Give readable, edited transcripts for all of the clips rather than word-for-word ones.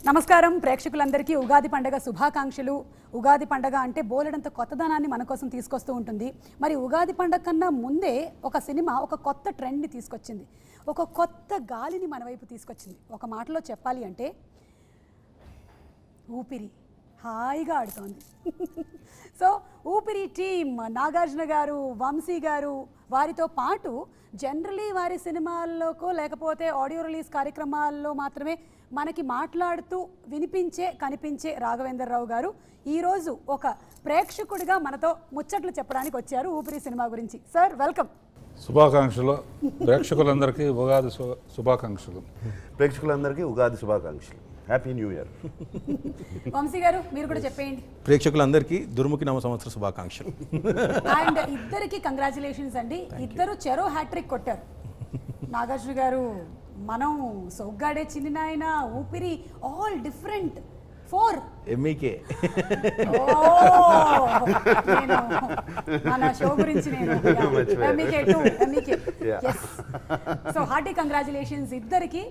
నమస్కారం ప్రేక్షకులందరికీ ఉగాది పండగ శుభాకాంక్షలు. ఉగాది పండగ అంటే బోలెడంత కొత్తదనాన్ని మన కోసం తీసుకొస్తూ ఉంటుంది. మరి ఉగాది పండగ కన్నా ముందే ఒక సినిమా ఒక కొత్త ట్రెండ్ని తీసుకొచ్చింది, ఒక కొత్త గాలిని మన వైపు తీసుకొచ్చింది. ఒక మాటలో చెప్పాలి అంటే ఊపిరి హాయిగా ఆడుతోంది. సో ఊపిరి టీమ్ నాగార్జున గారు, వంశీ గారు, వారితో పాటు జనరలీ వారి సినిమాల్లోకో లేకపోతే ఆడియో రిలీజ్ కార్యక్రమాల్లో మాత్రమే మనకి మాట్లాడుతూ వినిపించే కనిపించే రాఘవేంద్రరావు గారు ఈరోజు ఒక ప్రేక్షకుడిగా మనతో ముచ్చట్లు చెప్పడానికి వచ్చారు ఊపిరి సినిమా గురించి. Sir welcome. శుభాకాంక్షలు ప్రేక్షకులందరికీ ఉగాది శుభాకాంక్షలు. ప్రేక్షకులందరికీ ఉగాది శుభాకాంక్షలు. Happy new year. వంశీ గారు మీరు కూడా చెప్పేయండి. ప్రేక్షకులందరికీ దుర్ముఖి నవ సంవత్సర శుభాకాంక్షలు. అండ్ ఇద్దరికి కంగ్రాచులేషన్స్ అండి. ఇద్దరు చెరో హ్యాట్రిక్ కొట్టారు. నాగార్జున గారు మనం సౌగ్గాడే చిన్ని నాయన, ఊపిరి ఆల్ డిఫరెంట్ 4 ఎంఈకే. నేను మన షో గురించి MEK 2 MEK. So hearty congratulations ఇద్దరికి.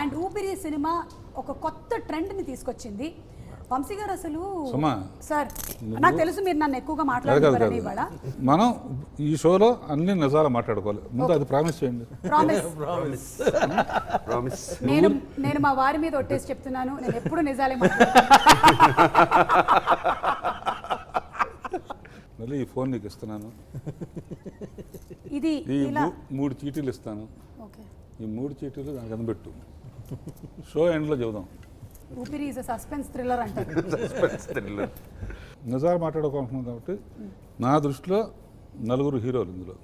అండ్ ఊపిరి సినిమా ఒక కొత్త ట్రెండ్ని తీసుకొచ్చింది. వంశీ గారు అసలు సార్ నాకు తెలుసు మీరు నన్ను ఎక్కువగా మాట్లాడుతున్నారని. ఇవాళ మనం ఈ షోలో అన్ని నిజాలు మాట్లాడుకోవాలి. ముందు అది ప్రామిస్ చేయండి. ప్రామిస్. నేను మా వారి మీద ఒట్టేసి చెప్తున్నాను, నేను ఎప్పుడు నిజాలే మాట్లాడతాను. మళ్ళీ ఈ ఫోన్ నీకు ఇస్తున్నాను. ఇది ఈ 3 చీటీలు ఇస్తాను. ఈ 3 చీటీలు దానికి అందబెట్టు. షో ఎండ్లో చెబుదాం. ఊపిరి ఈజ్ సస్పెన్స్ థ్రిల్లర్ అంటారు. నిజాలు మాట్లాడుకుంటున్నాం కాబట్టి నా దృష్టిలో 4 హీరోలు ఇందులో.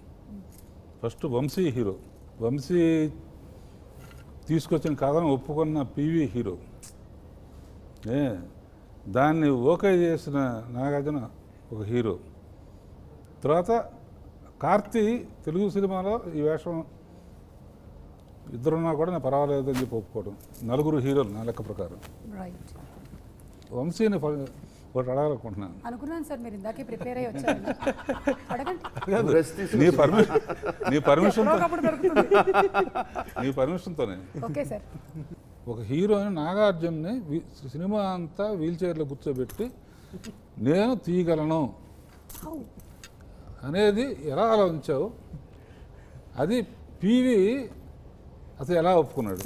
First Vamsi hero. వంశీ తీసుకొచ్చిన కథను ఒప్పుకున్న పివి హీరో. దాన్ని ఓకే చేసిన నాగార్జున ఒక హీరో. తర్వాత కార్తీ తెలుగు సినిమాలో ఈ వేషం ఇద్దరున్నా కూడా నేను పర్వాలేదు అని చెప్పి ఒప్పుకోవడం. 4 హీరోలు నా లెక్క ప్రకారం. వంశీని ఒకటి అడగాలనుకుంటున్నాను. అనుకున్నాను సార్, మీరు ఇందాకే ప్రిపేర్ అయ్యి వచ్చారు. నీ పర్మిషన్తోనే ఓకే సార్. ఒక హీరోని నాగార్జున్ని సినిమా అంతా వీల్ చైర్లో కూర్చోబెట్టి నేను తీయగలను అనేది ఎలా ఆలోచించావు? అది పివి అసలు ఎలా ఒప్పుకున్నాడు?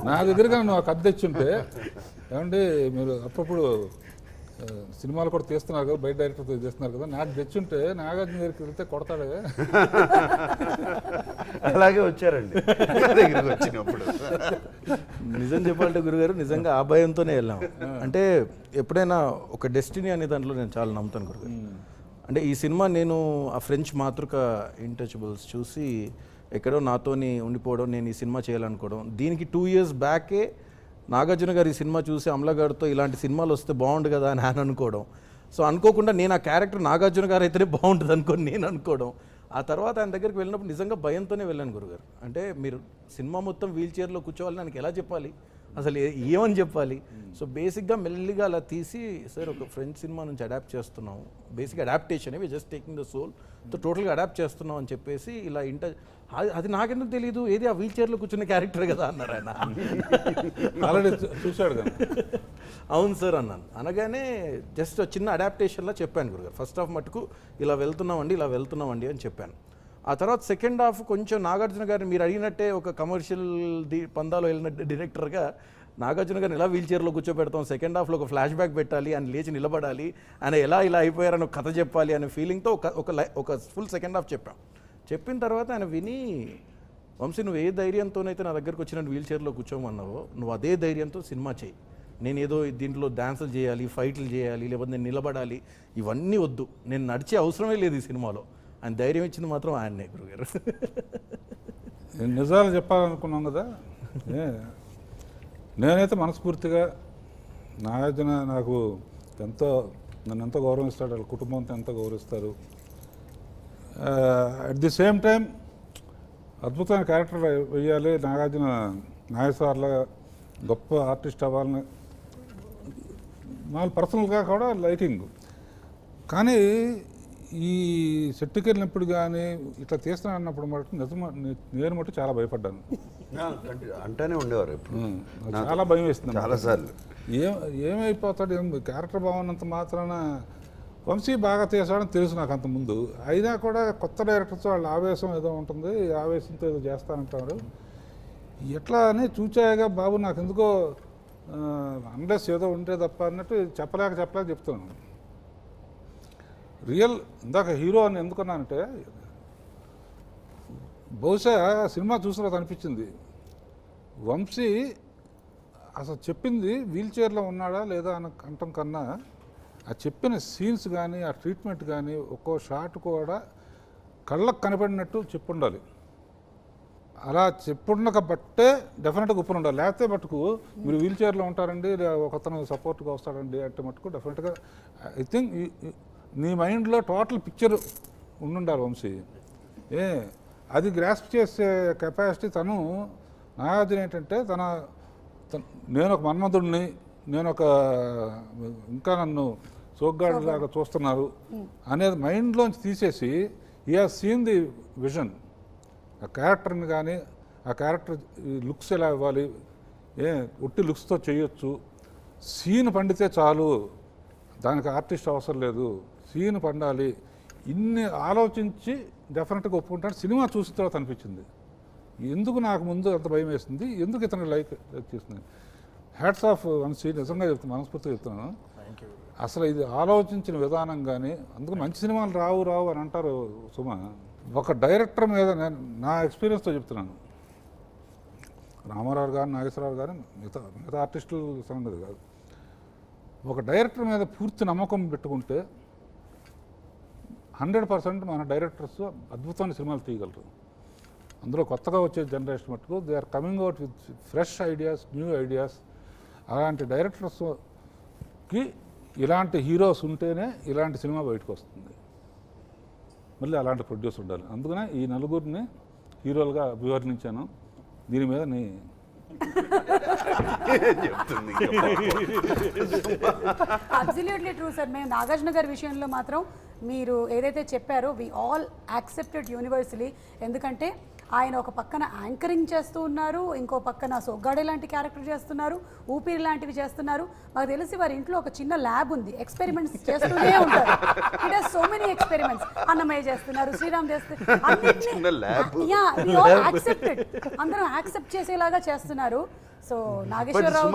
నా దగ్గరగా నువ్వు ఆ కథ తెచ్చుంటే, ఏమంటే మీరు అప్పుడప్పుడు సినిమాలు కూడా తీస్తున్నారు కదా, బయట డైరెక్టర్తో చేస్తున్నారు కదా, నాకు తెచ్చుంటే నాగార్జున దగ్గరికి వెళ్తే కొడతాడే. అలాగే వచ్చారండి దగ్గరికి వచ్చినప్పుడు. నిజం చెప్పాలంటే గురుగారు నిజంగా ఆ భయంతోనే వెళ్ళాం. అంటే ఎప్పుడైనా ఒక డెస్టినీ అనే దాంట్లో నేను చాలా నమ్ముతాను గురుగారు. అంటే ఈ సినిమా నేను ఆ ఫ్రెంచ్ మాతృక ఇంటచబుల్స్ చూసి ఎక్కడో నాతోని ఉండిపోవడం, నేను ఈ సినిమా చేయాలనుకోవడం. దీనికి 2 years బ్యాకే నాగార్జున గారు ఈ సినిమా చూసి అమలా గారితో ఇలాంటి సినిమాలు వస్తే బాగుండు కదా అని ఆయన అనుకోవడం. సో అనుకోకుండా నేను ఆ క్యారెక్టర్ నాగార్జున గారు అయితేనే బాగుంటుంది అనుకోని నేను అనుకోవడం. ఆ తర్వాత ఆయన దగ్గరికి వెళ్ళినప్పుడు నిజంగా భయంతోనే వెళ్ళాను గురుగారు. అంటే మీరు సినిమా మొత్తం వీల్ చైర్లో కూర్చోవాలని నాకు ఎలా చెప్పాలి, అసలు ఏమని చెప్పాలి? సో బేసిక్గా మెల్లిగా అలా తీసి, సార్ ఒక ఫ్రెంచ్ సినిమా నుంచి అడాప్ట్ చేస్తున్నాం, basic adaptation we just taking the soul, so టోటల్గా అడాప్ట్ చేస్తున్నాం అని చెప్పేసి ఇలా అది నాకెందుకు తెలీదు, ఏది ఆ వీల్ చైర్లో కూర్చున్న క్యారెక్టర్ కదా అన్నారు ఆయన. ఆల్రెడీ చూశాడు కదా. అవును సార్ అన్నాను. అనగానే జస్ట్ చిన్న అడాప్టేషన్లా చెప్పాను గురుగారు. ఫస్ట్ హాఫ్ మటుకు ఇలా వెళ్తున్నామండి అని చెప్పాను. ఆ తర్వాత సెకండ్ హాఫ్ కొంచెం నాగార్జున గారిని మీరు అడిగినట్టే ఒక కమర్షియల్ పందాలో వెళ్ళిన డైరెక్టర్గా నాగార్జున గారిని ఎలా వీల్ చైర్లో కూర్చోబెడతాం, సెకండ్ హాఫ్లో ఒక ఫ్లాష్ బ్యాక్ పెట్టాలి, ఆయన లేచి నిలబడాలి, ఆయన ఇలా అయిపోయారని ఒక కథ చెప్పాలి అనే ఫీలింగ్తో ఒక ఫుల్ సెకండ్ హాఫ్ చెప్పిన తర్వాత ఆయన విని, వంశీ నువ్వు ఏ ధైర్యంతోనైతే నా దగ్గరకు వచ్చి నన్ను వీల్ చైర్లో కూర్చోమన్నావో నువ్వు అదే ధైర్యంతో సినిమా చేయి. నేను ఏదో దీంట్లో డాన్సులు చేయాలి, ఫైట్లు చేయాలి, లేకపోతే నేను నిలబడాలి, ఇవన్నీ వద్దు, నేను నడిచే అవసరమే లేదు ఈ సినిమాలో. ఆయన ధైర్యం ఇచ్చింది మాత్రం ఆయన్నే గురుగారు. నిజాలు చెప్పాలనుకున్నాం కదా. నేనైతే మనస్ఫూర్తిగా నాగార్జున నన్ను ఎంతో గౌరవిస్తాడు, వాళ్ళ కుటుంబంతో ఎంతో గౌరవిస్తారు. అట్ ది సేమ్ టైం అద్భుతమైన క్యారెక్టర్ వేయాలి, నాగార్జున నాగేశ్వర్లా గొప్ప ఆర్టిస్ట్ అవ్వాలని మాకు పర్సనల్గా కూడా లైకింగ్. కానీ ఈ సెట్కి వెళ్ళినప్పుడు కానీ ఇట్లా తీస్తున్నాను అన్నప్పుడు మటు నేను చాలా భయపడ్డాను. అంటానే ఉండేవారు ఎప్పుడు. నాకు చాలా భయం వేస్తుంది చాలాసార్లు. ఏమైపోతాడు క్యారెక్టర్ బాగున్నంత మాత్రాన. వంశీ బాగా చేశాడని తెలుసు నాకు అంత ముందు, అయినా కూడా కొత్త డైరెక్టర్స్ వాళ్ళ ఆవేశం ఏదో ఉంటుంది, ఈ ఆవేశంతో ఏదో చేస్తానంటారు. ఎట్లా అని చూచాయగా బాబు నాకు ఎందుకో అన్లెస్ ఏదో ఉంటే తప్ప అన్నట్టు చెప్పలేక చెప్తున్నాను. రియల్ ఇందాక హీరో అని ఎందుకన్నానంటే బహుశా సినిమా చూసిన తర్వాత అనిపించింది వంశీ అసలు చెప్పింది వీల్ చైర్లో ఉన్నాడా లేదా అని అంటం కన్నా ఆ చెప్పిన సీన్స్ కానీ ఆ ట్రీట్మెంట్ కానీ ఒక్కో షాట్ కూడా కళ్ళకు కనపడినట్టు చెప్పుండాలి. అలా చెప్పుండక బట్టే డెఫినెట్గా ఉప్పుని ఉండాలి. లేకపోతే మటుకు మీరు వీల్ చైర్లో ఉంటారండి, ఒకతను సపోర్ట్గా వస్తాడండి అంటే మటుకు డెఫినెట్గా ఐ థింక్ నీ మైండ్లో టోటల్ పిక్చర్ ఉండాలి వంశీ. అది గ్రాస్ప్ చేసే కెపాసిటీ తను. నాగార్జున ఏంటంటే నేను ఒక మన్మధుడిని, నేను ఒక ఇంకా నన్ను సోగ్గాడు లాగా చూస్తున్నారు అనేది మైండ్లోంచి తీసేసి ఈ హాజ్ సీన్ ది విజన్. ఆ క్యారెక్టర్ని కానీ ఆ క్యారెక్టర్ లుక్స్ ఎలా ఇవ్వాలి, ఉట్టి లుక్స్తో చేయొచ్చు, సీన్ పండితే చాలు, దానికి ఆర్టిస్ట్ అవసరం లేదు, సీన్ పండాలి, ఇన్ని ఆలోచించి డెఫినెట్గా ఒప్పుకుంటాడు. సినిమా చూసిన తర్వాత అనిపించింది ఎందుకు నాకు ముందు అంత భయం వేస్తుంది, ఎందుకు ఇతను లైక్ చేస్తుంది. హ్యాట్స్ ఆఫ్ వంశీ, నిజంగా చెప్తున్నాను, మనస్ఫూర్తిగా చెప్తున్నాను. అసలు ఇది ఆలోచించిన విధానం కానీ, అందుకు మంచి సినిమాలు రావు అని అంటారు సుమ. ఒక డైరెక్టర్ మీద నా ఎక్స్పీరియన్స్తో చెప్తున్నాను, రామారావు గారు, నాగేశ్వరరావు గారు, మిగతా ఆర్టిస్టులు సంగతి కాదు, ఒక డైరెక్టర్ మీద పూర్తి నమ్మకం పెట్టుకుంటే 100% మన డైరెక్టర్స్ అద్భుతమైన సినిమాలు తీయగలరు. అందులో కొత్తగా వచ్చే జనరేషన్ మటుకు they are coming out with fresh ideas, new ideas. అలాంటి డైరెక్టర్స్కి ఇలాంటి హీరోస్ ఉంటేనే ఇలాంటి సినిమా బయటకు వస్తుంది. మళ్ళీ అలాంటి ప్రొడ్యూసర్ ఉండాలి. అందుకనే ఈ నలుగురిని హీరోలుగా అభివర్ణించాను. దీని మీద అబ్సల్యూట్లీ ట్రూ సార్. మేము నాగార్జున గారి విషయంలో మాత్రం మీరు ఏదైతే చెప్పారో వి ఆల్ యాక్సెప్టెడ్ యూనివర్సలీ. ఎందుకంటే ఆయన ఒక పక్కన యాంకరింగ్ చేస్తూ ఉన్నారు, ఇంకో పక్కన సొగ్గాడే లాంటి క్యారెక్టర్ చేస్తున్నారు, ఊపిరి లాంటివి చేస్తున్నారు. మాకు తెలిసి వారి ఇంట్లో ఒక చిన్న ల్యాబ్ ఉంది, ఎక్స్పెరిమెంట్స్ చేస్తూనే ఉంటారు. It has so many experiments. Annamayya చేస్తున్నారు, శ్రీరామ్ చేస్తున్నారు, అందరూ యాక్సెప్ట్ చేసేలాగా చేస్తున్నారు. సో నాగేశ్వరరావు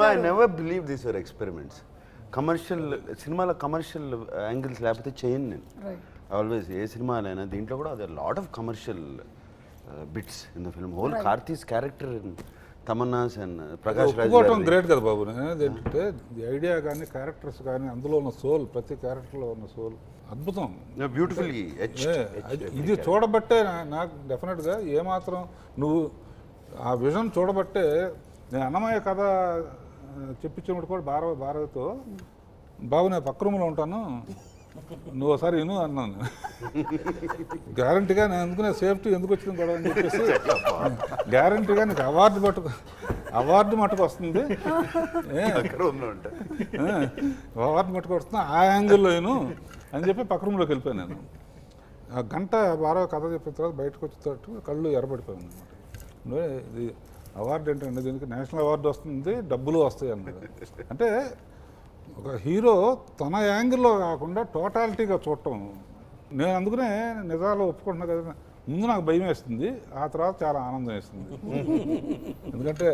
ఎక్స్పెరిమెంట్స్ కమర్షియల్ సినిమాలో కమర్షియల్ యాంగిల్స్ లేకపోతే చేయను నేను. ఆల్వేస్ ఏ సినిమాలైనా దీంట్లో కూడా అదే lot of commercial bits in the film. Whole Karthi's character Tamannaah's and Prakash Raj great కదా బాబు. ఏంటంటే ఐడియా కానీ క్యారెక్టర్స్ కానీ అందులో ఉన్న సోల్, ప్రతి క్యారెక్టర్లో ఉన్న సోల్ అద్భుతం, బ్యూటిఫుల్లీ. ఇది చూడబట్టే నాకు డెఫినెట్గా ఏమాత్రం నువ్వు ఆ విజన్ చూడబట్టే నేను అన్నమయ్య కథ చెప్పించినప్పుడు కూడా భారతితో బాబు నేను పక్క రూమ్లో ఉంటాను, నువ్వు ఒకసారి విను అన్నాను. గ్యారంటీగా నేను అందుకునే సేఫ్టీ ఎందుకు వచ్చింది కూడా అని చెప్పేసి గ్యారంటీగా నీకు అవార్డు మటుకు వస్తుంది, అవార్డు మటుకు వస్తుంది, ఆ యాంగిల్లో విను అని చెప్పి పక్క రూమ్లోకి వెళ్ళిపోయాను నేను. ఆ గంట బాగా కథ చెప్పిన తర్వాత బయటకు వచ్చేటట్టు కళ్ళు ఎర్రబడిపోయాను అనమాట. ఇది అవార్డు ఏంటంటే దీనికి నేషనల్ అవార్డు వస్తుంది, డబ్బులు వస్తాయి అన్నది. అంటే ఒక హీరో తన యాంగిల్లో కాకుండా టోటాలిటీగా చూడటం. నేను అందుకనే నిజాలు ఒప్పుకుంటున్నా కదా, ముందు నాకు భయం వేస్తుంది, ఆ తర్వాత చాలా ఆనందం వేస్తుంది. ఎందుకంటే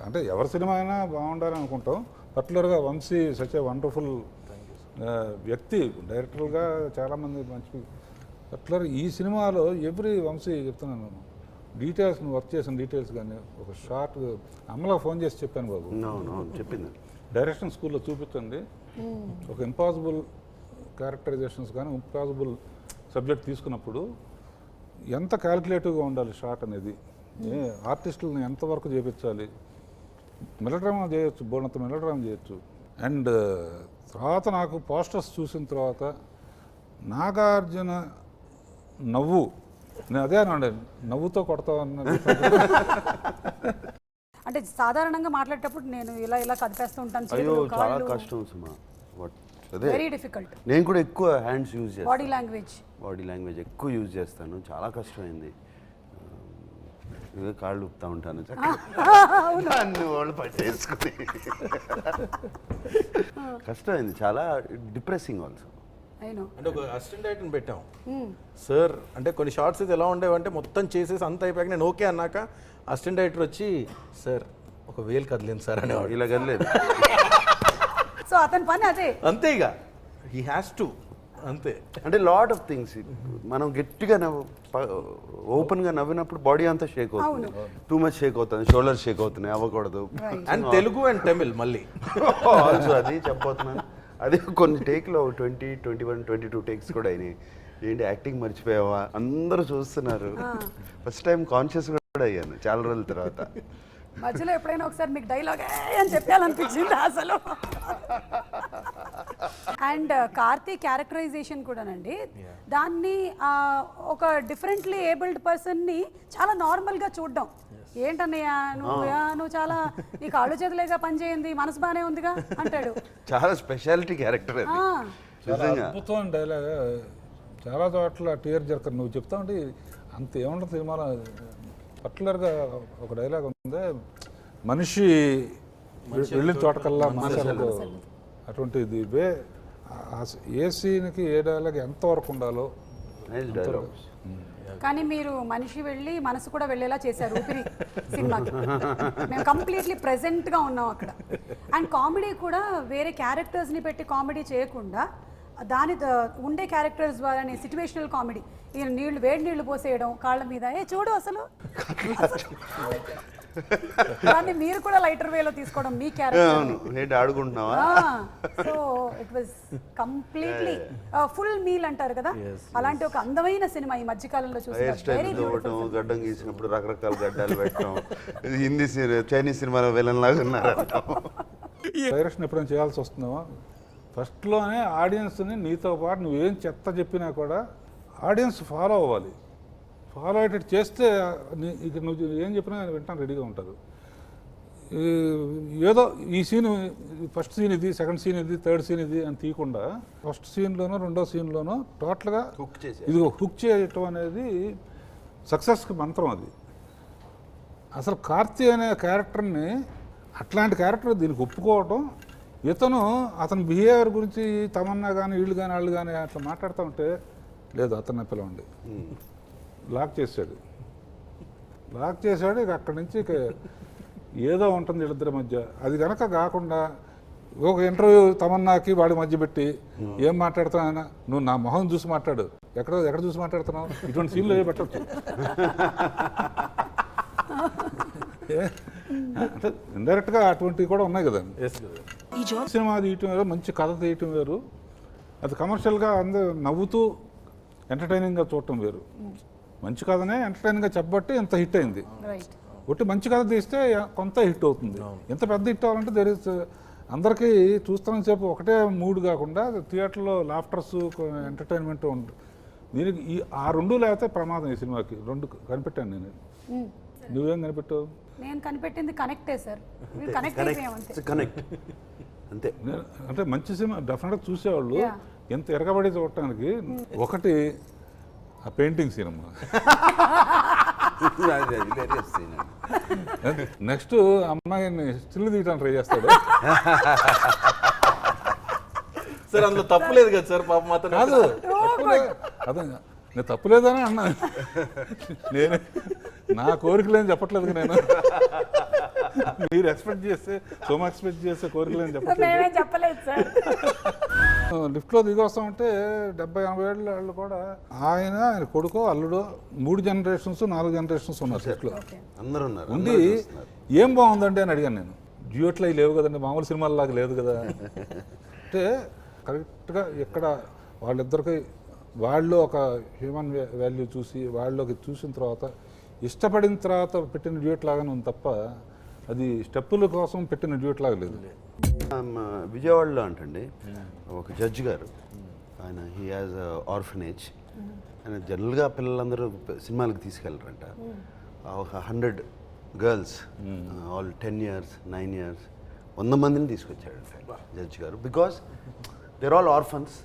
అంటే ఎవరి సినిమా అయినా బాగుండాలని అనుకుంటాం. పర్టికులర్గా వంశీ సచ్ ఏ వండర్ఫుల్ వ్యక్తి, డైరెక్టర్గా చాలామంది మంచి. పర్టికులర్ ఈ సినిమాలో ఎవ్రీ వంశీ చెప్తున్నాను, డీటెయిల్స్ నువ్వు వర్క్ చేసిన డీటెయిల్స్ కానీ ఒక షార్ట్ అమ్మలకు ఫోన్ చేసి చెప్పాను బాబు, చెప్పింది డైరెక్షన్ స్కూల్లో చూపించండి, ఒక ఇంపాసిబుల్ క్యారెక్టరైజేషన్స్ కానీ ఇంపాసిబుల్ సబ్జెక్ట్ తీసుకున్నప్పుడు ఎంత క్యాల్కులేటివ్గా ఉండాలి షార్ట్ అనేది, ఆర్టిస్టులను ఎంతవరకు చేయించాలి, మెలోడ్రామా చేయొచ్చు, బోనంత మెలోడ్రామా చేయొచ్చు. అండ్ తర్వాత నాకు పోస్టర్స్ చూసిన తర్వాత నాగార్జున నవ్వు, నేను అదే అనండి, నవ్వుతో కొడతావు అన్నది. అంటే సాధారణంగా మాట్లాడేటప్పుడు నేను ఇలా కదిపేస్తూ ఉంటాను, అయ్యో చాలా కష్టం సుమా, వెరీ డిఫికల్ట్. నేను కూడా ఎక్కువ హ్యాండ్స్ యూజ్ చేస్తాను, బాడీ లాంగ్వేజ్ ఎక్కువ యూజ్ చేస్తాను, చాలా కష్టమైంది. ఇవే కాళ్ళు ఊపుతా ఉంటాను అన్ని వాళ్ళు పట్టేసుకుని కష్టమైంది చాలా, డిప్రెసింగ్ ఆల్సో. అంటే ఒక అసిస్టెంట్ డైరెక్టర్ని పెట్టాం సార్. అంటే కొన్ని షార్ట్స్ అయితే ఎలా ఉండేవంటే మొత్తం చేసేసి అంత అయిపోయాక నేను ఓకే అన్నాక అసిస్టెంట్ డైరెక్టర్ వచ్చి సార్ ఒక వేలు కదలేదు సార్ అనేవాడు. ఇలా కదలేదు. సో అతని పని అదే, అంతే ఇక హీ హ్యాస్ టు, అంతే. అంటే లాట్ ఆఫ్ థింగ్స్ మనం గట్టిగా ఓపెన్గా నవ్వినప్పుడు బాడీ అంతా షేక్ అవుతుంది, టూ మచ్ షేక్ అవుతుంది, షోల్డర్ షేక్ అవుతున్నాయి, అవ్వకూడదు. అండ్ తెలుగు అండ్ తమిళ్ మళ్ళీ ఆల్సో అది చెప్పబోతున్నాను. అది కొన్ని టేక్లో 20, 21, 22 టేక్స్ కూడా అయినాయి. ఏంటి యాక్టింగ్ మర్చిపోయావా అందరూ చూస్తున్నారు. ఫస్ట్ టైం కాన్షియస్ కూడా అయ్యాను చాలా రోజుల తర్వాత. మధ్యలో ఎప్పుడైనా ఒకసారి మీకు డైలాగ్ అని చెప్పాలనిపించింది అసలు. అండ్ కార్తీ క్యారెక్టరైజేషన్ కూడానండి, దాన్ని ఒక డిఫరెంట్లీ ఏబుల్డ్ పర్సన్ని చాలా నార్మల్గా చూడడం. ఏంటన్నయ్య నువ్వు చాలా నీ కాళ్ళు చేతులేగా పని చేయింది, మనసు బాగానే ఉందిగా అంటాడు. చాలా స్పెషాలిటీ క్యారెక్టర్ అది. చాలా అద్భుతమైన డైలాగ్. చాలా చోట్ల టీఆర్ జర్కర్ నువ్వు చెప్తా ఉంటే అంత ఏముంటుంది సినిమాలో. పర్టికులర్గా ఒక డైలాగ్ ఉంది, మనిషి వెళ్ళిన చోటకల్లా మనుషులకు అటువంటిది వే. ఏ సీన్కి ఏ డైలాగ్ ఎంతవరకు ఉండాలో. కానీ మీరు మనిషి వెళ్ళి మనసు కూడా వెళ్ళేలా చేశారు ఊపిరి సినిమాకి. మేము కంప్లీట్లీ ప్రెజెంట్గా ఉన్నాం అక్కడ. అండ్ కామెడీ కూడా వేరే క్యారెక్టర్స్ని పెట్టి కామెడీ చేయకుండా దాని ఉండే క్యారెక్టర్స్ ద్వారానే సిచ్యువేషనల్ కామెడీ. ఈయన నీళ్లు వేడి నీళ్లు పోసేయడం కాళ్ళ మీద, చూడు అసలు దాన్ని మీరు కూడా లైటర్ వేలో తీసుకోవడం మీ క్యారెక్టర్ ఆడుకుంటున్నావా. So it was completely full meal అంటారు కదా, అలాంటి ఒక అందమైన సినిమా ఈ మధ్యకాలంలో చూసాం. గడ్డం గీసినప్పుడు రకరకాల గడ్డాలు పెట్టడం, హిందీ చైనీస్ సినిమాలో విలన్ లాగా ఉన్నారు. డైరెక్షన్ ఎప్పుడైనా చేయాల్సి వస్తున్నావా, ఫస్ట్లోనే ఆడియన్స్ని నీతో పాటు నువ్వేం చెత్త చెప్పినా కూడా ఆడియన్స్ ఫాలో అవ్వాలి. ఫాలో అయ్యేటట్టు చేస్తే ఇక నువ్వు ఏం చెప్పినా వింటాను రెడీగా ఉంటారు. ఏదో ఈ సీన్ ఫస్ట్ సీన్ ఇది, సెకండ్ సీన్ ఇది, థర్డ్ సీన్ ఇది అని తీయకుండా ఫస్ట్ సీన్లోనో రెండో సీన్లోనో టోటల్గా ఇది హుక్ చేయటం అనేది సక్సెస్కి మంత్రం. అది అసలు కార్తీ అనే క్యారెక్టర్ని, అట్లాంటి క్యారెక్టర్ దీనికి ఒప్పుకోవటం, ఇతను అతని బిహేవియర్ గురించి తమన్నా కానీ వీళ్ళు కానీ వాళ్ళు కానీ అట్లా మాట్లాడుతూ ఉంటే లేదు అతన్ని పిలవండి, లాక్ చేశాడు. ఇక అక్కడి నుంచి ఇక ఏదో ఉంటుంది వీళ్ళిద్దరి మధ్య. అది కనుక కాకుండా ఒక ఇంటర్వ్యూ తమన్నాకి వాడి మధ్య పెట్టి ఏం మాట్లాడుతున్నావు ఆయన, నువ్వు నా మొహం చూసి మాట్లాడు, ఎక్కడ చూసి మాట్లాడుతున్నావు, ఇటువంటి సీన్లు ఏ పెట్టచ్చు. అంటే ఇండైరెక్ట్గా అటువంటివి కూడా ఉన్నాయి కదండి. సినిమా తీయటం వేరు, మంచి కథ తీయటం వేరు, అది కమర్షియల్గా అందరూ నవ్వుతూ ఎంటర్టైనింగ్గా చూడటం వేరు. మంచి కథనే ఎంటర్టైనింగ్గా చెప్పబట్టి ఎంత హిట్ అయింది. ఒకటి మంచి కథ తీస్తే కొంత హిట్ అవుతుంది. ఎంత పెద్ద హిట్ అవ్వాలంటే దేర్ ఇస్ అందరికీ చూస్తున్న సేపు ఒకటే మూడ్ కాకుండా థియేటర్లో లాఫ్టర్స్ ఎంటర్టైన్మెంట్ ఉంటుంది. దీనికి ఆ రెండు లేకపోతే ప్రమాదం. ఈ సినిమాకి రెండు కనిపెట్టాను నేను. నువ్వేం కనిపెట్టావు? నేను కనిపెట్టింది కనెక్టే సార్. కనెక్ట్ అంతే. అంటే మంచి సినిమా డెఫినెట్గా చూసేవాళ్ళు ఎంత ఎరగబడి చూడటానికి. ఒకటి ఆ పెయింటింగ్ సినిమా, నెక్స్ట్ అమ్మాయిని స్టిల్ తీయడానికి ట్రై చేస్తాడు సార్. అందులో తప్పు లేదు కదా సార్, పాప మాత్రం కాదు. అదే నేను తప్పులేదని అన్నా. నేను నా కోరికలేని చెప్పట్లేదు. నేను మీరు ఎక్స్పెక్ట్ చేస్తే ఎక్స్పెక్ట్ చేస్తే కోరికలేని చెప్పలేదు సార్. లిఫ్ట్లో దిగి వస్తామంటే 70-80 ఏళ్ళ వాళ్ళు కూడా ఆయన కొడుకో అల్లుడో 3 జనరేషన్స్ 4 జనరేషన్స్ ఉన్నారు సెట్లో. అందరూ ఉన్నారు. ఉండి ఏం బాగుందండి అని అడిగాను నేను. జియోట్లో అవి లేవు కదండి, మామూలు సినిమాల్లాగా లేదు కదా అంటే కరెక్ట్గా ఇక్కడ వాళ్ళిద్దరికి వాళ్ళు ఒక హ్యూమన్ వాల్యూ చూసి వాళ్ళకి చూసిన తర్వాత ఇష్టపడిన తర్వాత పెట్టిన డ్యూట్ లాగానే ఉంది తప్ప అది స్టెప్పుల కోసం పెట్టిన డ్యూట్ లాగా లేదు. విజయవాడలో అంటండి ఒక జడ్జి గారు, ఆయన హీ హ్యాజ్ ఆర్ఫనేజ్. ఆయన జనరల్గా పిల్లలందరూ సినిమాలకు తీసుకెళ్ళరంట. ఒక 100 గర్ల్స్ ఆల్ 10 years 9 years 100 మందిని తీసుకొచ్చాడు జడ్జి గారు. Because there all orphans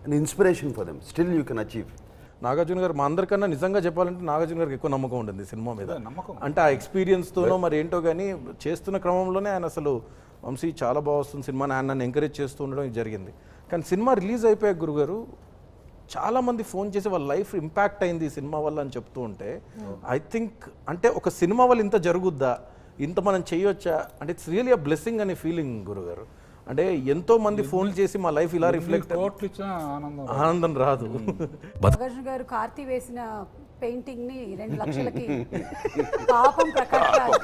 and inspiration for them. Still you can achieve. Nagarjuna గారు మా అందరికన్నా నిజంగా చెప్పాలంటే నాగార్జున గారికి ఎక్కువ నమ్మకం ఉంటుంది సినిమా మీద. నమ్మకం. అంటే ఆ ఎక్స్పీరియన్స్తోనో మరి ఏంటో కానీ చేస్తున్న క్రమంలోనే ఆయన అసలు వంశీ చాలా బాగా వస్తుంది సినిమా ఆయన నన్ను ఎంకరేజ్ చేస్తూ ఉండడం ఇది జరిగింది. కానీ సినిమా రిలీజ్ అయిపోయాక గురుగారు చాలామంది ఫోన్ చేసి వాళ్ళ లైఫ్ ఇంపాక్ట్ అయింది ఈ సినిమా వల్ల అని చెప్తూ ఉంటే ఐ థింక్ అంటే ఒక సినిమా వల్ల ఇంత జరుగుద్దా, ఇంత మనం చేయొచ్చా అంటే ఇట్స్ రియలీ అ బ్లెస్సింగ్ అనే ఫీలింగ్ గురుగారు. అంటే ఎంతో మంది ఫోన్లు చేసి మా లైఫ్ ఇలా రిఫ్లెక్ట్ కోట్లు ఇచ్చిన ఆనందం రాదు. నాగార్జున గారు కార్తీ వేసిన పెయింటింగ్ ని 2 లక్షలకి పాపం ప్రకాష్ రాజ్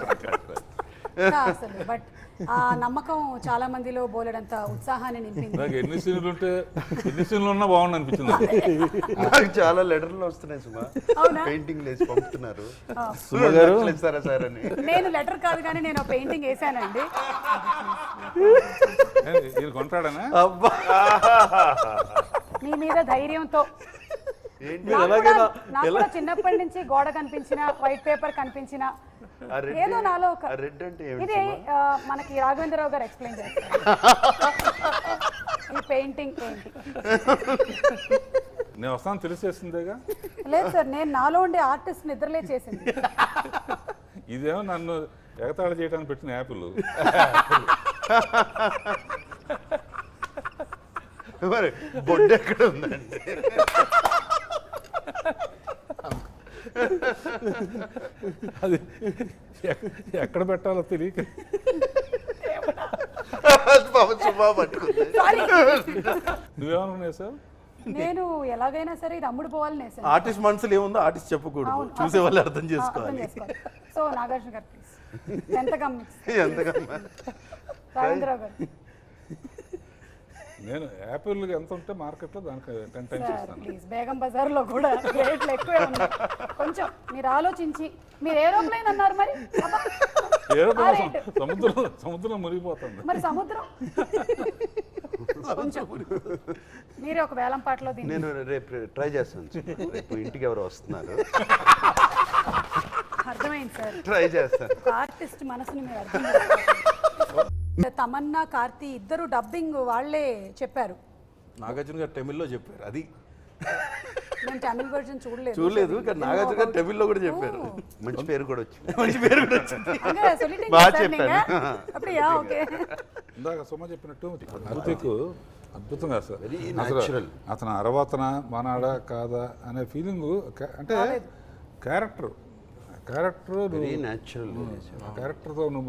ఇంకా అసలు బట్ ఆ నమ్మకం చాలా మందిలో బోలెడంత ఉత్సాహాన్ని నింపింది. నాకు ఎన్ని సీన్లు ఉన్నా బాగుంది అనిపించింది. నాకు చాలా లెటర్లు వస్తున్నాయి సుమా, అవునా? పెయింటింగ్ వేసి పంపుతున్నారు. సుమ గారు ఇస్తారా సార్ అని. నేను లెటర్ కాదు కానీ నేను పెయింటింగ్ వేసానండి. ఇది కొంటాడనా? మీ మీద ధైర్యంతో ఏంటి నాకు కూడా చిన్నప్పటి నుంచి గోడ కనిపించిన వైట్ పేపర్ కనిపించిన ఏదో నాలో ఒక రెడ్ అంటే ఇది మనకి రాఘవేంద్రరావు గారు ఎక్స్ప్లెయిన్ చేస్తారు ఈ పెయింటింగ్ ఏంటి. నేను వస్తాను తెలిసేస్తుందేగా. లేదు సార్, నేను నాలో ఉండే ఆర్టిస్ట్ నిద్రలే చేసింది. ఇదేమో నన్ను ఎగతాళి చేయడానికి పెట్టిన యాపిల్. మరి బొడ్డు ఎక్కడ ఉందండి? అది ఎక్కడ పెట్టాలో తెలియక సుమా పట్టుకుంది. నువ్వేమనుకున్నావు సార్? నేను ఎలాగైనా సరే ఇది అమ్ముడు పోవాలని వేసాను. ఆర్టిస్ట్ మనసులో ఏముందో ఆర్టిస్ట్ చెప్పకూడదు, చూసే వాళ్ళు అర్థం చేసుకోవాలి. సో నాగార్జున గారు ప్లీజ్ ఎంతగా రాఘవేంద్రరావు గారు నేను యాపిల్ ఎంత ఉంటే మార్కెట్లో దానికి 10 times ఇస్తాను. ప్లీజ్ బేగం బజార్లో కూడా రేట్లు ఎక్కువే ఉన్నాయి. కొంచెం మీరు ఆలోచించి మీరు ఏరోప్లేన్ అన్నారు మరి సముద్రం మునిగిపోతుంది మరి సముద్రం కొంచెం మీరే ఒక వేలం పాటలో నేను రేపు ట్రై చేస్తాను. రేపు ఇంటికి ఎవరు వస్తున్నారు అర్థమైంది సార్. ట్రై చేస్తాను. ఆర్టిస్ట్ మనసుని మీరు అర్థం చేసుకోవాలి. తమన్నా కార్తీ ఇద్దరు డబ్బింగ్ వాళ్ళే చెప్పారు. నాగార్జున గారు తమిళ్లో చెప్పారు, అది నేను తమిళ వర్జన్ చూడలేదు కానీ నాగార్జున గారు తమిళ్లో కూడా చెప్పారు. మంచి పేరు కూడా వచ్చింది. మంచి పేరు కూడా వచ్చింది. బాగా చెప్పాను. அப்படியா ఓకే. ఇందాక సుమ చెప్పినట్టు అద్భుతకు అద్భుతంగా సార్. Very natural. అతను అరవతన మనాడా కాదా అనే ఫీలింగ్ అంటే క్యారెక్టర్ వెరీ న్యాచురల్. క్యారెక్టర్తో నువ్వు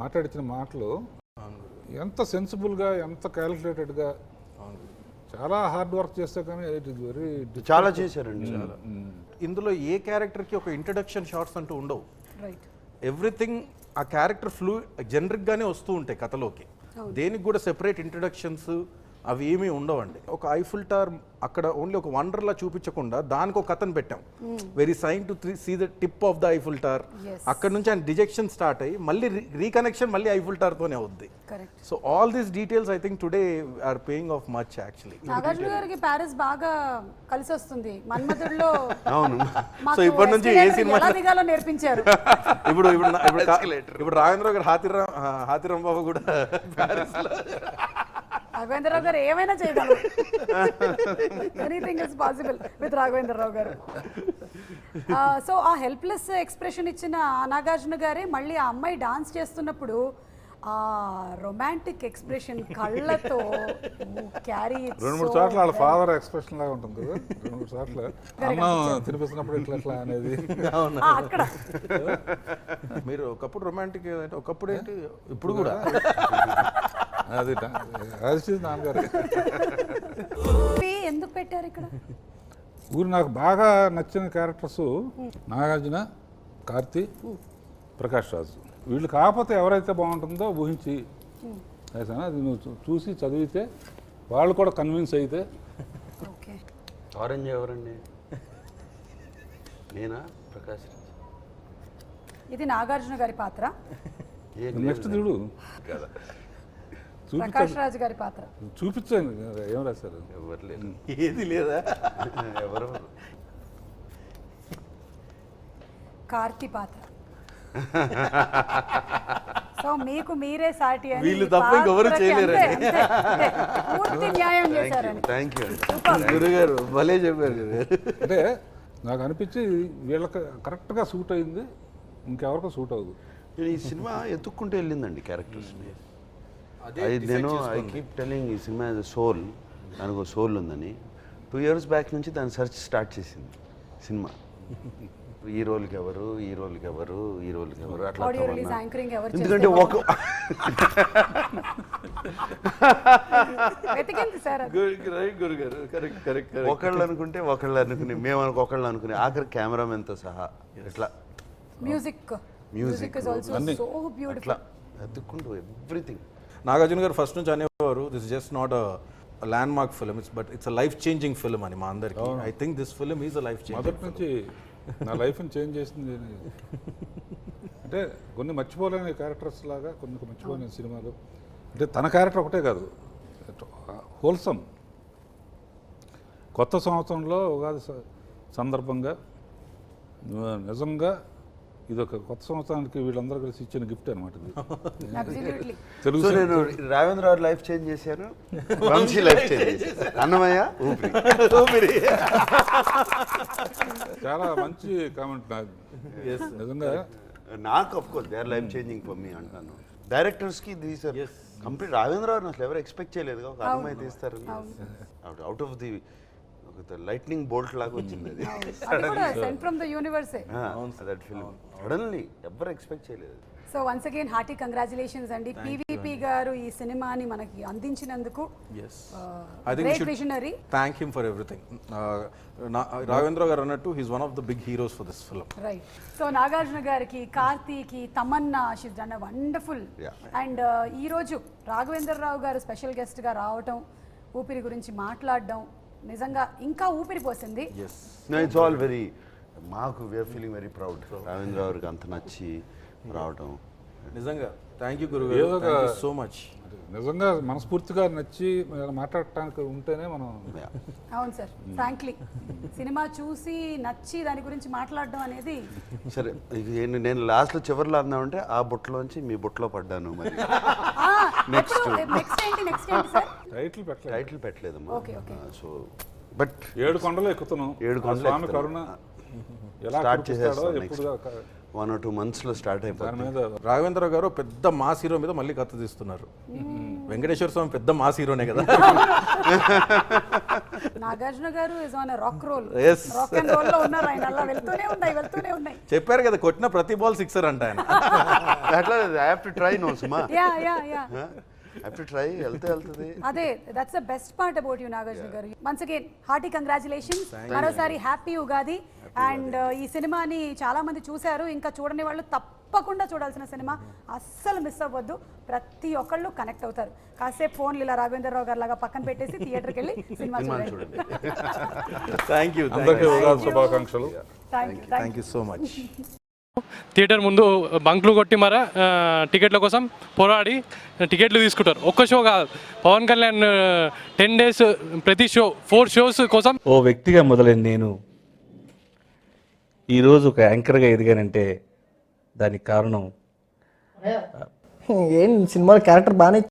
మాట్లాడించిన మాటలు ఎంత సెన్సిబుల్గా ఎంత క్యాలిక్యులేటెడ్గా చాలా హార్డ్ వర్క్ చేస్తే కానీ ఇట్ ఇస్ వెరీ చాలా చేశారండి. చాలా ఇందులో ఏ క్యారెక్టర్కి ఒక ఇంట్రడక్షన్ షార్ట్స్ అంటూ ఉండవు. రైట్. ఎవ్రీథింగ్ ఆ క్యారెక్టర్ జనరిక్గానే వస్తూ ఉంటాయి కథలోకి. దేనికి కూడా సెపరేట్ ఇంట్రడక్షన్స్ అవి ఏమీ ఉండవండి. ఒక ఐఫిల్ టవర్ అక్కడ ఓన్లీ ఒక వండర్లా చూపించకుండా దానికి ఒక కథను పెట్టాం. Very sign to see the tip of the Eiffel tower. అక్కడ నుంచి ఆయన డిజెక్షన్ స్టార్ట్ అయ్యి మళ్ళీ రీకనెక్షన్ మళ్ళీ ఐఫిల్ టవర్ తోనే అవుద్ది. So all these details I think today are paying of much actually. Nagarjuna గారికి ప్యారిస్ బాగా కలిసి వస్తుంది. మన్మధుడిలో అవును. సో ఇప్పటి నుంచి ఏ సినిమా ఎలా దిగాలో నేర్పించారు. ఇప్పుడు రాఘవేంద్ర గారు హాతిరామ్ బాబు కూడా ప్యారిస్ లో. రాఘవేంద్రరావు గారు ఏమైనా చేయగలరు. Anything is possible with Raghavendra Rao గారు. సో ఆ హెల్ప్లెస్ ఎక్స్ప్రెషన్ ఇచ్చిన నాగార్జున గారే మళ్ళీ ఆ అమ్మాయి డాన్స్ చేస్తున్నప్పుడు ఆ రొమాంటిక్ ఎక్స్ప్రెషన్ కళ్ళతో క్యారీ 2-3 సార్లు వాళ్ళ ఫాదర్ ఎక్స్ప్రెషన్ లాగా ఉంటుంది కదా. 2-3 సార్లు అన్నం తినిపిస్తున్నప్పుడు ఇట్లా అనేది అక్కడ. మీరు ఒకప్పుడు రొమాంటిక్ అంటే ఒకప్పుడు ఏంటి ఇప్పుడు కూడా అది నాన్నగారు ఎందుకు పెట్టారు ఇక్కడ? ఊరు నాకు బాగా నచ్చిన క్యారెక్టర్స్ నాగార్జున, కార్తీ, ప్రకాష్ రాజు. వీళ్ళు కాకపోతే ఎవరైతే బాగుంటుందో ఊహించి వేసాను. అది నువ్వు చూసి చదివితే వాళ్ళు కూడా కన్విన్స్ అయితే. ఓకే. ఆరెంజ్ ఎవరండి? నేనా? ప్రకాష్ రాజ్. ఇది నాగార్జున గారి పాత్ర. నెక్స్ట్ చూడు కదా, ప్రకాష్ రాజ్ గారి పాత్ర చూపించాను. ఏం రాశారు? ఎవరు లేదు. ఏది లేదా? ఎవరు? కార్తీ పాత్ర. సో మీకు మీరే సాటి అని వీళ్ళు ఈ తప్ప ఇంకెవరు పాత్రకి చేయలేరండి. అంతే, అంతే. పూర్తి న్యాయం చేశారని. థ్యాంక్ యూ గురుగారు భలే చెప్పారు గురుగారు. అంటే నాకు అనిపించి వీళ్ళకి కరెక్ట్గా సూట్ అయింది, ఇంకెవరికో సూట్ అవ్వదు. నేను ఈ సినిమా ఎత్తుక్కుంటూ వెళ్ళిందండి క్యారెక్టర్స్ని. నేను ఐ కీప్ టెలింగ్ ఈ సినిమా యాజ్ సోల్, దానికి ఒక సోల్ ఉందని. 2 years బ్యాక్ నుంచి దాని సెర్చ్ స్టార్ట్ చేసింది సినిమా. ఈ రోల్కి ఎవరు, ఈ రోల్కి ఎవరు, ఈ రోల్కి ఎవరు అట్లా ఆడియో తమన్నా. రిలీజ్ యాంకరింగ్ ఎవరు ఎందుకంటే చేస్తే ఒక వెతికింది సార్ అది. గురుగారు కరెక్ట్ కరెక్ట్ ఒకళ్ళు అనుకుంటే ఒకళ్ళు అనుకుని, మేము ఒకళ్ళు అనుకుని, ఆఖరి కెమెరామెన్తో సహా ఇట్లా మ్యూజిక్ ఇస్ ఆల్సో అన్ని. సో అట్లా బ్యూటిఫుల్. ఎత్తుక్కుంటూ ఎవ్రీథింగ్. నాగార్జున గారు ఫస్ట్ నుంచి అనేవారు this just not land mark film, but it's life changing film అని మా అందరికి. I think this film is a life changing. మొదటి నుంచి నా లైఫ్ని చేంజ్ చేసింది అంటే కొన్ని మర్చిపోలేని క్యారెక్టర్స్ లాగా, కొన్ని మర్చిపోలేని సినిమాలు. అంటే తన క్యారెక్టర్ ఒకటే కాదు, హోల్సమ్. కొత్త సంవత్సరంలో ఉగాది సందర్భంగా నిజంగా ఇది ఒక కొత్త సంవత్సరానికి వీళ్ళందరూ కలిసి ఇచ్చిన గిఫ్ట్ అనమాట ఇది. అబ్సల్యూట్లీ. తెలుగు సో నేను రావేంద్ర రావు లైఫ్ చేంజ్ చేశాను, వంశీ లైఫ్ చేంజ్ చేశాను, అన్నమయ్య ఊపిరి. చాలా మంచి కామెంట్ నాకు నిజంగా. నాకు of course they are life changing for me అంటాను. డైరెక్టర్స్కి దీస్ కంప్లీట్. రావేంద్ర రావు అసలు ఎవరు ఎక్స్పెక్ట్ చేయలేదు, ఒక అన్నమయ్య తీస్తారు. Out of the lightning bolt లాగా వచ్చింది అది. అది కూడా సెంట్ ఫ్రమ్ ద యూనివర్సే. దట్ ఫిల్మ్ సడన్లీ ఎవరు ఎక్స్పెక్ట్ చేయలేదు. So once again hearty congratulations అండి. పివిపి గారు ఈ సినిమాని మనకి అందించినందుకు. I think we great should visionary. thank him for everything. Raghavendra garu అన్నట్టు he's one of the big heroes for this film. Right. So Nagarjuna గారికి, కార్తీకి, Tamannaah, she's done wonderful. And ఈ రోజు రాఘవేంద్రరావు గారు స్పెషల్ గెస్ట్ గా రావటం, ఊపిరి గురించి మాట్లాడడం నిజంగా ఇంకా ఊపిరి పోసింది. ఇట్స్ ఆల్ వెరీ, మాకు we're feeling very proud. Ravendra గారికి అంత నచ్చి రావటం నిజంగా థ్యాంక్ యూ గురుగారు సో మచ్. నిజంగా మనస్ఫూర్తిగా నచ్చి మాట్లాడటానికి ఉంటేనే మనం. అవును సార్, ఫ్రాంక్లీ సినిమా చూసి నచ్చి దాని గురించి మాట్లాడడం అనేది. సరే, ఇది నేను లాస్ట్లో చివరిలో అందామంటే ఆ బుట్టలోంచి మీ బుట్టలో పడ్డాను. మరి నెక్స్ట్ ఏంటి సార్? టైటిల్ పెట్టలేదు, టైటిల్ పెట్టలేదమ్మా. Okay okay. సో బట్ 7 కొండలు ఎక్కుతున్నాం. 7 కొండలు స్వామి కరుణ ఎలా స్టార్ట్ కురిపిస్తాడో చేసేస్తాం. ఎప్పుడు 1 or 2 monthsలో స్టార్ట్ దాని అయిపోతుంది. మీద రాఘవేంద్ర గారు పెద్ద మాస్ హీరో మీద మళ్ళీ కథ తీస్తున్నారు. వెంకటేశ్వర స్వామి పెద్ద మాస్ హీరోనే కదా. నాగార్జున గారు is on rock roll. Yes. Rock and roll లో ఉన్నారు ఆయన. అలా వెళ్తూనే ఉన్నాయి. చెప్పారు కదా, కొట్టిన ప్రతి బాల్ సిక్సర్ అంట ఆయన. అట్లా ఐ హావ్ టు ట్రై నో సుమా. Ya I have to try. వెళ్తుంది. అదే that's the best part about you Nagarjuna garu. Once again hearty congratulations. మరోసారి హ్యాపీ ఉగాది. అండ్ ఈ సినిమాని చాలా మంది చూశారు, ఇంకా చూడని వాళ్ళు తప్పకుండా చూడాల్సిన సినిమా, అస్సలు మిస్ అవ్వద్దు. ప్రతి ఒక్కళ్ళు కనెక్ట్ అవుతారు. కాసేపు ఫోన్లు ఇలా రాఘవేంద్రరావు గారు లాగా పక్కన పెట్టేసి థియేటర్కి వెళ్ళి సినిమా చూడండి. థ్యాంక్ యూ అందరికీ ఉగాది శుభాకాంక్షలు. Thank you so much. Theatre ముందు బంకులు కొట్టి టికెట్ల కోసం పోరాడి టికెట్లు తీసుకుంటారు. ఒక్క షో కాదు, పవన్ కళ్యాణ్ 10 days ప్రతి షో 4 shows కోసం. ఓ వ్యక్తిగా మొదలైన నేను ఈరోజు ఒక యాంకర్గా ఎదిగానంటే దానికి కారణం ఏం సినిమాలో క్యారెక్టర్ బాగానే